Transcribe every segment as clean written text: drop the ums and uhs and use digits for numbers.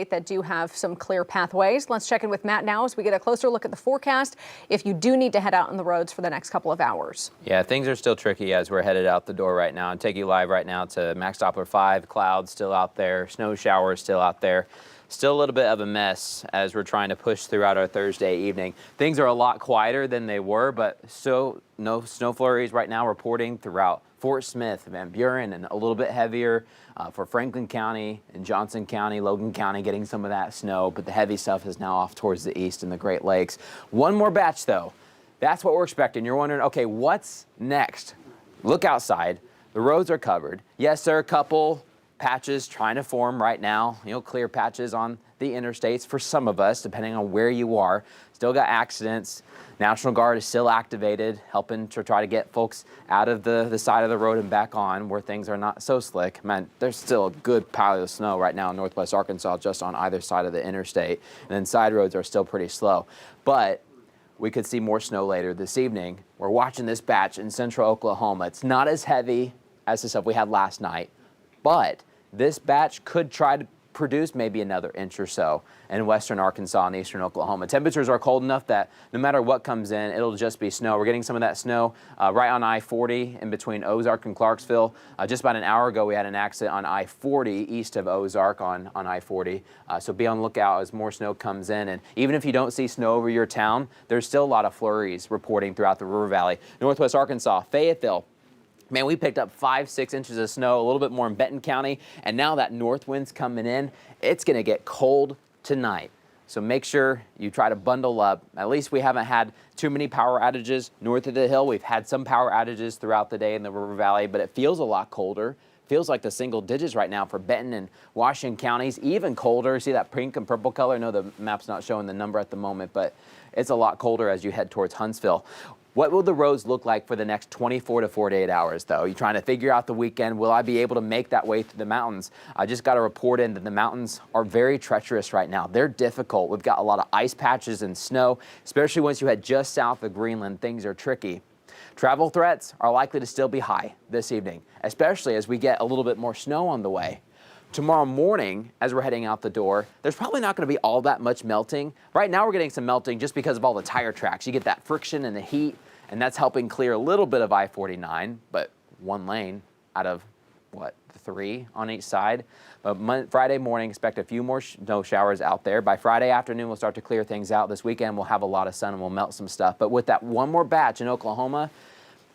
that do have some clear pathways. Let's check in with Matt now as we get a closer look at the forecast if you do need to head out on the roads for the next couple of hours. Yeah, things are still tricky as we're headed out the door right now. And take you live right now to Max Doppler 5, clouds still out there, snow showers still out there. Still a little bit of a mess as we're trying to push throughout our Thursday evening. Things are a lot quieter than they were, but still no snow flurries right now reporting throughout Fort Smith, Van Buren, and a little bit heavier for Franklin County and Johnson County, Logan County getting some of that snow, but the heavy stuff is now off towards the east in the Great Lakes. One more batch though. That's what we're expecting. You're wondering, okay, what's next? Look outside. The roads are covered. Yes, there are a couple patches trying to form right now, clear patches on the interstates for some of us, depending on where you are. Still got accidents. National Guard is still activated, helping to try to get folks out of the side of the road and back on where things are not so slick. Man, there's still a good pile of snow right now in northwest Arkansas, just on either side of the interstate. And then side roads are still pretty slow. But we could see more snow later this evening. We're watching this batch in central Oklahoma. It's not as heavy as the stuff we had last night, but this batch could try to produce maybe another inch or so in western Arkansas and eastern Oklahoma. Temperatures are cold enough that no matter what comes in, it'll just be snow. We're getting some of that snow right on I-40 in between Ozark and Clarksville. Just about an hour ago, we had an accident on I-40 east of Ozark on I-40. So be on the lookout as more snow comes in. And even if you don't see snow over your town, there's still a lot of flurries reporting throughout the River Valley. Northwest Arkansas, Fayetteville. Man, we picked up 5-6 inches of snow, a little bit more in Benton County, and now that north wind's coming in, it's going to get cold tonight. So make sure you try to bundle up. At least we haven't had too many power outages north of the hill. We've had some power outages throughout the day in the River Valley, but it feels a lot colder. Feels like the single digits right now for Benton and Washington counties, even colder. See that pink and purple color? I know the map's not showing the number at the moment, but it's a lot colder as you head towards Huntsville. What will the roads look like for the next 24 to 48 hours, though? You're trying to figure out the weekend. Will I be able to make that way through the mountains? I just got a report in that the mountains are very treacherous right now. They're difficult. We've got a lot of ice patches and snow, especially once you head just south of Greenland. Things are tricky. Travel threats are likely to still be high this evening, especially as we get a little bit more snow on the way. Tomorrow morning, as we're heading out the door, there's probably not going to be all that much melting. Right now, we're getting some melting just because of all the tire tracks. You get that friction and the heat, and that's helping clear a little bit of I-49, but one lane out of, what, 3 on each side. But Friday morning, expect a few more snow showers out there. By Friday afternoon, we'll start to clear things out. This weekend, we'll have a lot of sun and we'll melt some stuff. But with that one more batch in Oklahoma,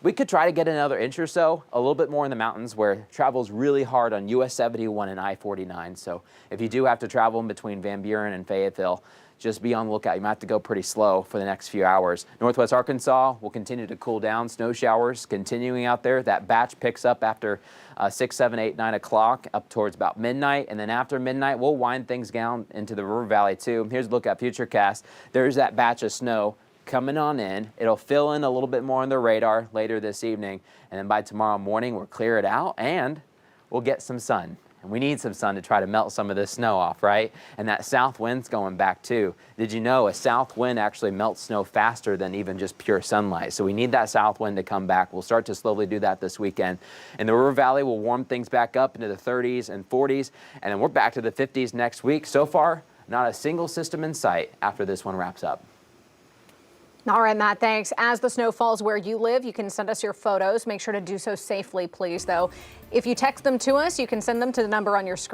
we could try to get another inch or so, a little bit more in the mountains where travel's really hard on US 71 and I-49. So if you do have to travel in between Van Buren and Fayetteville, just be on the lookout. You might have to go pretty slow for the next few hours. Northwest Arkansas will continue to cool down. Snow showers continuing out there. That batch picks up after 6, 7, 8, 9 o'clock up towards about midnight. And then after midnight, we'll wind things down into the River Valley too. Here's a look at FUTURECAST. There's that batch of snow coming on in. It'll fill in a little bit more on the radar later this evening. And then by tomorrow morning, we'll clear it out and we'll get some sun. And we need some sun to try to melt some of this snow off, right? And that south wind's going back too. Did you know a south wind actually melts snow faster than even just pure sunlight? So we need that south wind to come back. We'll start to slowly do that this weekend. And the River Valley will warm things back up into the 30s and 40s. And then we're back to the 50s next week. So far, not a single system in sight after this one wraps up. All right, Matt, thanks. As the snow falls where you live, you can send us your photos. Make sure to do so safely, please, though. If you text them to us, you can send them to the number on your screen.